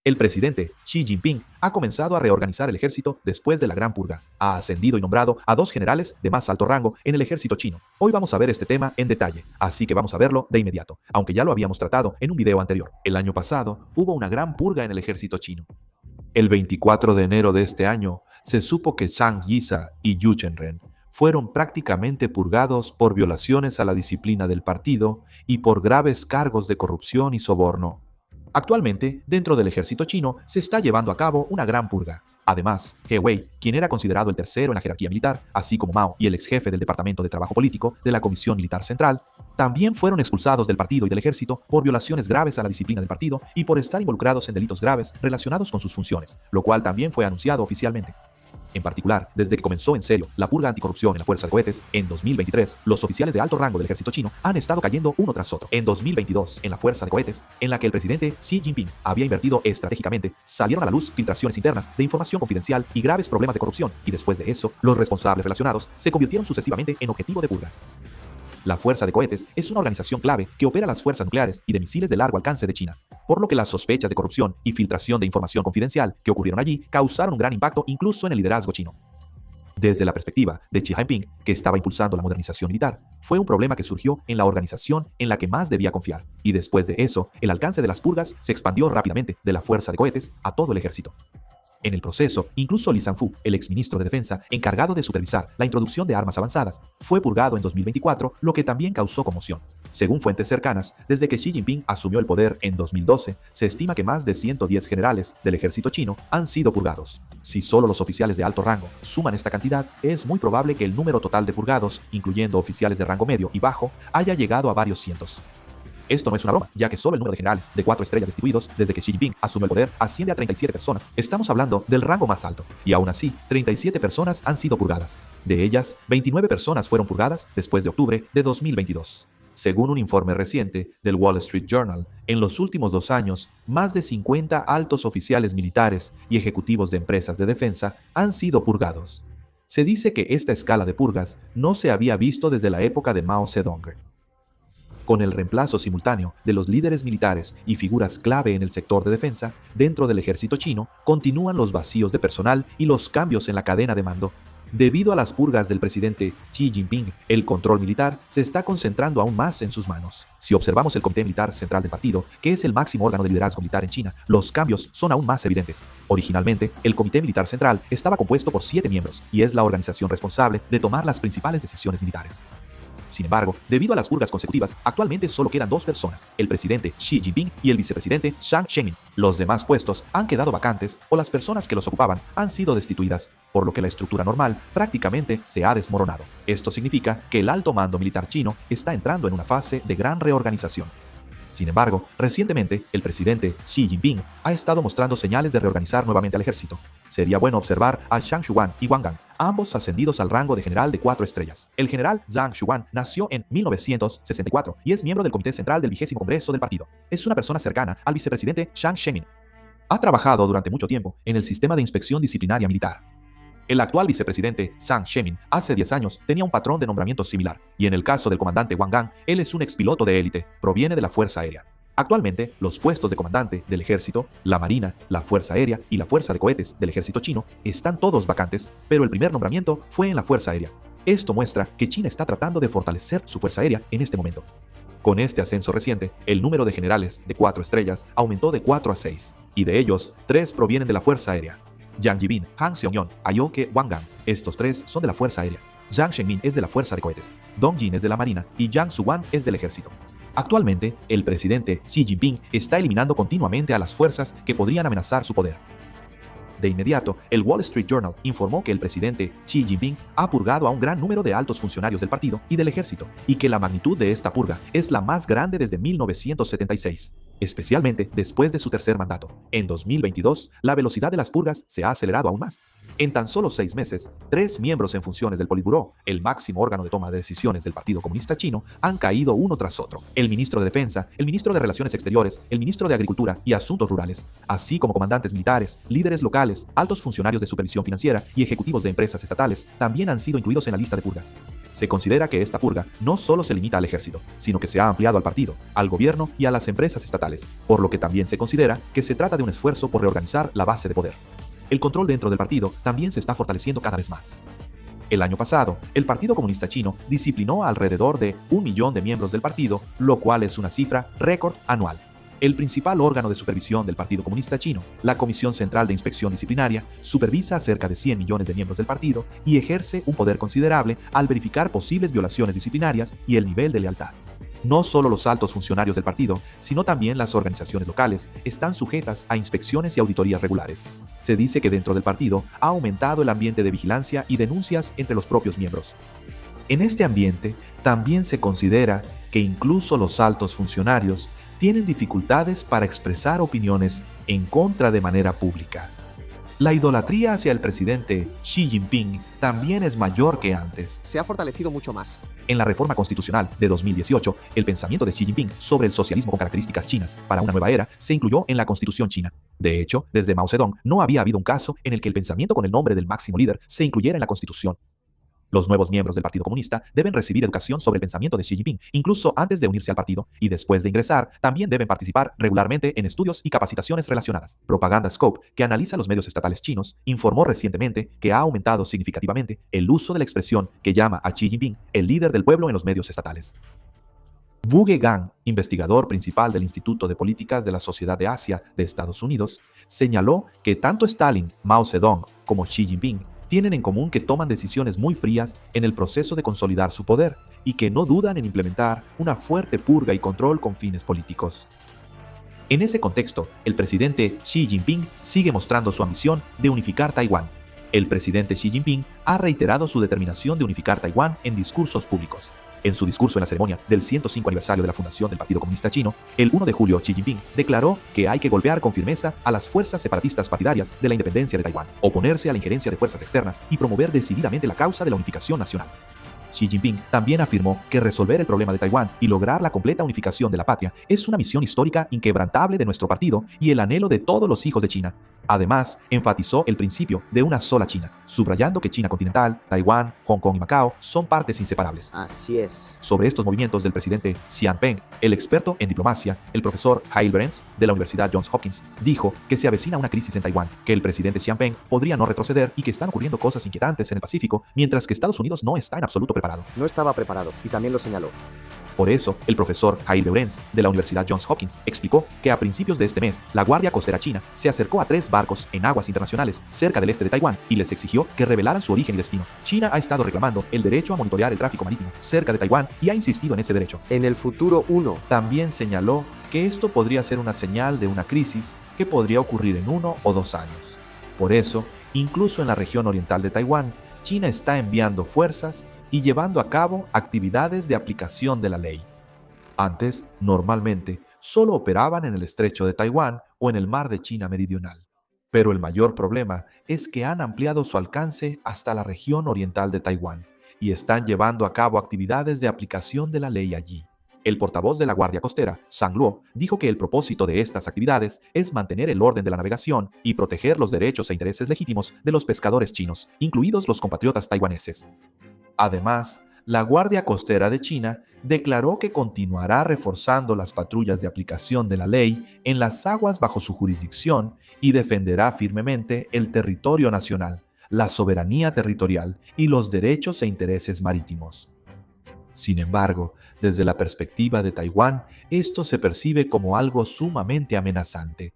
El presidente Xi Jinping ha comenzado a reorganizar el ejército después de la Gran Purga. Ha ascendido y nombrado a 2 generales de más alto rango en el ejército chino. Hoy vamos a ver este tema en detalle, así que vamos a verlo de inmediato, aunque ya lo habíamos tratado en un video anterior. El año pasado hubo una gran purga en el ejército chino. El 24 de enero de este año se supo que Zhang Yiza y Yu Chenren fueron prácticamente purgados por violaciones a la disciplina del partido y por graves cargos de corrupción y soborno. Actualmente, dentro del ejército chino se está llevando a cabo una gran purga. Además, He Wei, quien era considerado el tercero en la jerarquía militar, así como Mao y el ex jefe del Departamento de Trabajo Político de la Comisión Militar Central, también fueron expulsados del partido y del ejército por violaciones graves a la disciplina del partido y por estar involucrados en delitos graves relacionados con sus funciones, lo cual también fue anunciado oficialmente. En particular, desde que comenzó en serio la purga anticorrupción en la Fuerza de Cohetes, en 2023, los oficiales de alto rango del ejército chino han estado cayendo uno tras otro. En 2022, en la Fuerza de Cohetes, en la que el presidente Xi Jinping había invertido estratégicamente, salieron a la luz filtraciones internas de información confidencial y graves problemas de corrupción, y después de eso, los responsables relacionados se convirtieron sucesivamente en objetivo de purgas. La Fuerza de Cohetes es una organización clave que opera las fuerzas nucleares y de misiles de largo alcance de China, por lo que las sospechas de corrupción y filtración de información confidencial que ocurrieron allí causaron un gran impacto incluso en el liderazgo chino. Desde la perspectiva de Xi Jinping, que estaba impulsando la modernización militar, fue un problema que surgió en la organización en la que más debía confiar, y después de eso, el alcance de las purgas se expandió rápidamente de la Fuerza de Cohetes a todo el ejército. En el proceso, incluso Li Shangfu, el exministro de Defensa, encargado de supervisar la introducción de armas avanzadas, fue purgado en 2024, lo que también causó conmoción. Según fuentes cercanas, desde que Xi Jinping asumió el poder en 2012, se estima que más de 110 generales del ejército chino han sido purgados. Si solo los oficiales de alto rango suman esta cantidad, es muy probable que el número total de purgados, incluyendo oficiales de rango medio y bajo, haya llegado a varios cientos. Esto no es una broma, ya que solo el número de generales de 4 estrellas destituidos desde que Xi Jinping asumió el poder asciende a 37 personas. Estamos hablando del rango más alto, y aún así, 37 personas han sido purgadas. De ellas, 29 personas fueron purgadas después de octubre de 2022. Según un informe reciente del Wall Street Journal, en los últimos 2 años, más de 50 altos oficiales militares y ejecutivos de empresas de defensa han sido purgados. Se dice que esta escala de purgas no se había visto desde la época de Mao Zedong. Con el reemplazo simultáneo de los líderes militares y figuras clave en el sector de defensa, dentro del ejército chino, continúan los vacíos de personal y los cambios en la cadena de mando. Debido a las purgas del presidente Xi Jinping, el control militar se está concentrando aún más en sus manos. Si observamos el Comité Militar Central del partido, que es el máximo órgano de liderazgo militar en China, los cambios son aún más evidentes. Originalmente, el Comité Militar Central estaba compuesto por 7 miembros y es la organización responsable de tomar las principales decisiones militares. Sin embargo, debido a las purgas consecutivas, actualmente solo quedan 2 personas, el presidente Xi Jinping y el vicepresidente Zhang Zemin. Los demás puestos han quedado vacantes o las personas que los ocupaban han sido destituidas, por lo que la estructura normal prácticamente se ha desmoronado. Esto significa que el alto mando militar chino está entrando en una fase de gran reorganización. Sin embargo, recientemente, el presidente Xi Jinping ha estado mostrando señales de reorganizar nuevamente al ejército. Sería bueno observar a Zhang Xuguang y Wang Gang, ambos ascendidos al rango de general de 4 estrellas. El general Zhang Xuguang nació en 1964 y es miembro del Comité Central del 20º Congreso del partido. Es una persona cercana al vicepresidente Zhang Zemin. Ha trabajado durante mucho tiempo en el sistema de inspección disciplinaria militar. El actual vicepresidente Zhang Zemin hace 10 años tenía un patrón de nombramiento similar, y en el caso del comandante Wang Gang, él es un expiloto de élite, proviene de la Fuerza Aérea. Actualmente, los puestos de comandante del ejército, la marina, la Fuerza Aérea y la Fuerza de Cohetes del ejército chino están todos vacantes, pero el primer nombramiento fue en la Fuerza Aérea. Esto muestra que China está tratando de fortalecer su Fuerza Aérea en este momento. Con este ascenso reciente, el número de generales de 4 estrellas aumentó de 4 a 6, y de ellos, 3 provienen de la Fuerza Aérea. Yang Yibin, Han Seong-yeon, Ayoke Wang Gang, estos 3 son de la Fuerza Aérea. Zhang Zhenmin es de la Fuerza de Cohetes, Dong Jin es de la Marina y Yang Suwan es del Ejército. Actualmente, el presidente Xi Jinping está eliminando continuamente a las fuerzas que podrían amenazar su poder. De inmediato, el Wall Street Journal informó que el presidente Xi Jinping ha purgado a un gran número de altos funcionarios del partido y del ejército, y que la magnitud de esta purga es la más grande desde 1976. Especialmente después de su tercer mandato. En 2022, la velocidad de las purgas se ha acelerado aún más. En tan solo 6 meses, 3 miembros en funciones del Politburó, el máximo órgano de toma de decisiones del Partido Comunista Chino, han caído uno tras otro. El ministro de Defensa, el ministro de Relaciones Exteriores, el ministro de Agricultura y Asuntos Rurales, así como comandantes militares, líderes locales, altos funcionarios de supervisión financiera y ejecutivos de empresas estatales, también han sido incluidos en la lista de purgas. Se considera que esta purga no solo se limita al ejército, sino que se ha ampliado al partido, al gobierno y a las empresas estatales, por lo que también se considera que se trata de un esfuerzo por reorganizar la base de poder. El control dentro del partido también se está fortaleciendo cada vez más. El año pasado, el Partido Comunista Chino disciplinó a alrededor de 1 millón de miembros del partido, lo cual es una cifra récord anual. El principal órgano de supervisión del Partido Comunista Chino, la Comisión Central de Inspección Disciplinaria, supervisa a cerca de 100 millones de miembros del partido y ejerce un poder considerable al verificar posibles violaciones disciplinarias y el nivel de lealtad. No solo los altos funcionarios del partido, sino también las organizaciones locales están sujetas a inspecciones y auditorías regulares. Se dice que dentro del partido ha aumentado el ambiente de vigilancia y denuncias entre los propios miembros. En este ambiente también se considera que incluso los altos funcionarios tienen dificultades para expresar opiniones en contra de manera pública. La idolatría hacia el presidente Xi Jinping también es mayor que antes. Se ha fortalecido mucho más. En la reforma constitucional de 2018, el pensamiento de Xi Jinping sobre el socialismo con características chinas para una nueva era se incluyó en la constitución china. De hecho, desde Mao Zedong no había habido un caso en el que el pensamiento con el nombre del máximo líder se incluyera en la constitución. Los nuevos miembros del Partido Comunista deben recibir educación sobre el pensamiento de Xi Jinping, incluso antes de unirse al partido, y después de ingresar, también deben participar regularmente en estudios y capacitaciones relacionadas. Propaganda Scope, que analiza los medios estatales chinos, informó recientemente que ha aumentado significativamente el uso de la expresión que llama a Xi Jinping el líder del pueblo en los medios estatales. Wu Gegang, investigador principal del Instituto de Políticas de la Sociedad de Asia de Estados Unidos, señaló que tanto Stalin, Mao Zedong como Xi Jinping tienen en común que toman decisiones muy frías en el proceso de consolidar su poder y que no dudan en implementar una fuerte purga y control con fines políticos. En ese contexto, el presidente Xi Jinping sigue mostrando su ambición de unificar Taiwán. El presidente Xi Jinping ha reiterado su determinación de unificar Taiwán en discursos públicos. En su discurso en la ceremonia del 105 aniversario de la fundación del Partido Comunista Chino, el 1 de julio Xi Jinping declaró que hay que golpear con firmeza a las fuerzas separatistas partidarias de la independencia de Taiwán, oponerse a la injerencia de fuerzas externas y promover decididamente la causa de la unificación nacional. Xi Jinping también afirmó que resolver el problema de Taiwán y lograr la completa unificación de la patria es una misión histórica inquebrantable de nuestro partido y el anhelo de todos los hijos de China. Además, enfatizó el principio de una sola China, subrayando que China continental, Taiwán, Hong Kong y Macao son partes inseparables. Así es. Sobre estos movimientos del presidente Xian Peng, el experto en diplomacia, el profesor Hale Behrens, de la Universidad Johns Hopkins, dijo que se avecina una crisis en Taiwán, que el presidente Xian Peng podría no retroceder y que están ocurriendo cosas inquietantes en el Pacífico, mientras que Estados Unidos no está en absoluto preparado. No estaba preparado, y también lo señaló. Por eso, el profesor Hale Behrens, de la Universidad Johns Hopkins, explicó que a principios de este mes, la Guardia Costera China se acercó a 3 barcos en aguas internacionales cerca del este de Taiwán y les exigió que revelaran su origen y destino. China ha estado reclamando el derecho a monitorear el tráfico marítimo cerca de Taiwán y ha insistido en ese derecho. En el futuro 1. También señaló que esto podría ser una señal de una crisis que podría ocurrir en 1 o 2 años. Por eso, incluso en la región oriental de Taiwán, China está enviando fuerzas y llevando a cabo actividades de aplicación de la ley. Antes, normalmente, solo operaban en el estrecho de Taiwán o en el mar de China Meridional. Pero el mayor problema es que han ampliado su alcance hasta la región oriental de Taiwán y están llevando a cabo actividades de aplicación de la ley allí. El portavoz de la Guardia Costera, Zhang Luo, dijo que el propósito de estas actividades es mantener el orden de la navegación y proteger los derechos e intereses legítimos de los pescadores chinos, incluidos los compatriotas taiwaneses. Además, la Guardia Costera de China declaró que continuará reforzando las patrullas de aplicación de la ley en las aguas bajo su jurisdicción y defenderá firmemente el territorio nacional, la soberanía territorial y los derechos e intereses marítimos. Sin embargo, desde la perspectiva de Taiwán, esto se percibe como algo sumamente amenazante.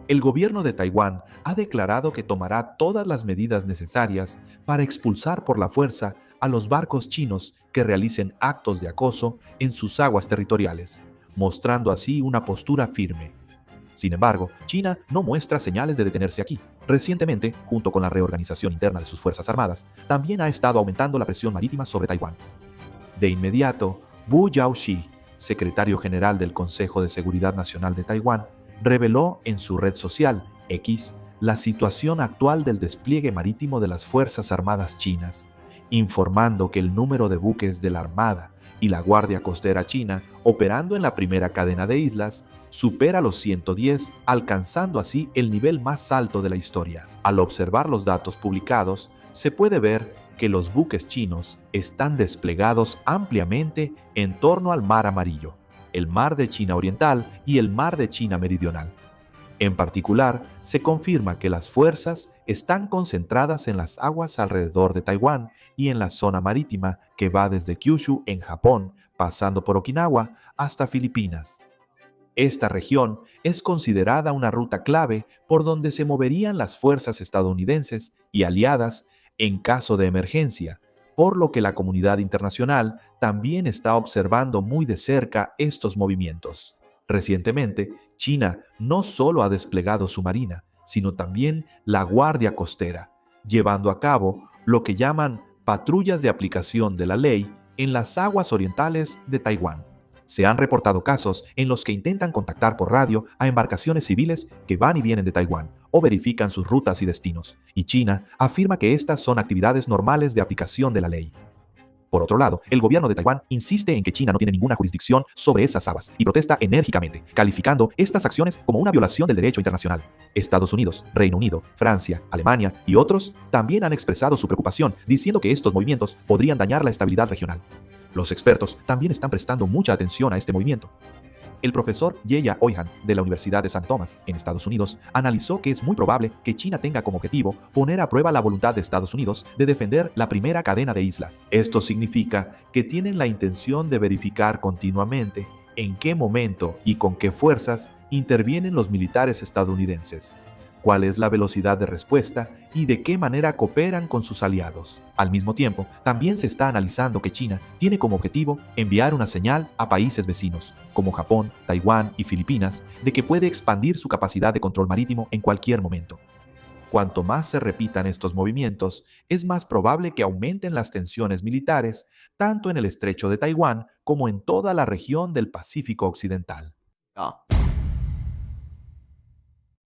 El gobierno de Taiwán ha declarado que tomará todas las medidas necesarias para expulsar por la fuerza a los barcos chinos que realicen actos de acoso en sus aguas territoriales, mostrando así una postura firme. Sin embargo, China no muestra señales de detenerse aquí. Recientemente, junto con la reorganización interna de sus fuerzas armadas, también ha estado aumentando la presión marítima sobre Taiwán. De inmediato, Wu Yaoxi, secretario general del Consejo de Seguridad Nacional de Taiwán, reveló en su red social, X, la situación actual del despliegue marítimo de las Fuerzas Armadas chinas, informando que el número de buques de la Armada y la Guardia Costera China operando en la primera cadena de islas supera los 110, alcanzando así el nivel más alto de la historia. Al observar los datos publicados, se puede ver que los buques chinos están desplegados ampliamente en torno al Mar Amarillo, el Mar de China Oriental y el Mar de China Meridional. En particular, se confirma que las fuerzas están concentradas en las aguas alrededor de Taiwán y en la zona marítima que va desde Kyushu en Japón, pasando por Okinawa hasta Filipinas. Esta región es considerada una ruta clave por donde se moverían las fuerzas estadounidenses y aliadas en caso de emergencia, por lo que la comunidad internacional también está observando muy de cerca estos movimientos. Recientemente, China no solo ha desplegado su marina, sino también la Guardia Costera, llevando a cabo lo que llaman patrullas de aplicación de la ley en las aguas orientales de Taiwán. Se han reportado casos en los que intentan contactar por radio a embarcaciones civiles que van y vienen de Taiwán o verifican sus rutas y destinos, y China afirma que estas son actividades normales de aplicación de la ley. Por otro lado, el gobierno de Taiwán insiste en que China no tiene ninguna jurisdicción sobre esas aguas y protesta enérgicamente, calificando estas acciones como una violación del derecho internacional. Estados Unidos, Reino Unido, Francia, Alemania y otros también han expresado su preocupación, diciendo que estos movimientos podrían dañar la estabilidad regional. Los expertos también están prestando mucha atención a este movimiento. El profesor Yeya Oihan de la Universidad de St. Thomas, en Estados Unidos, analizó que es muy probable que China tenga como objetivo poner a prueba la voluntad de Estados Unidos de defender la primera cadena de islas. Esto significa que tienen la intención de verificar continuamente en qué momento y con qué fuerzas intervienen los militares estadounidenses, cuál es la velocidad de respuesta y de qué manera cooperan con sus aliados. Al mismo tiempo, también se está analizando que China tiene como objetivo enviar una señal a países vecinos, como Japón, Taiwán y Filipinas, de que puede expandir su capacidad de control marítimo en cualquier momento. Cuanto más se repitan estos movimientos, es más probable que aumenten las tensiones militares, tanto en el estrecho de Taiwán como en toda la región del Pacífico Occidental.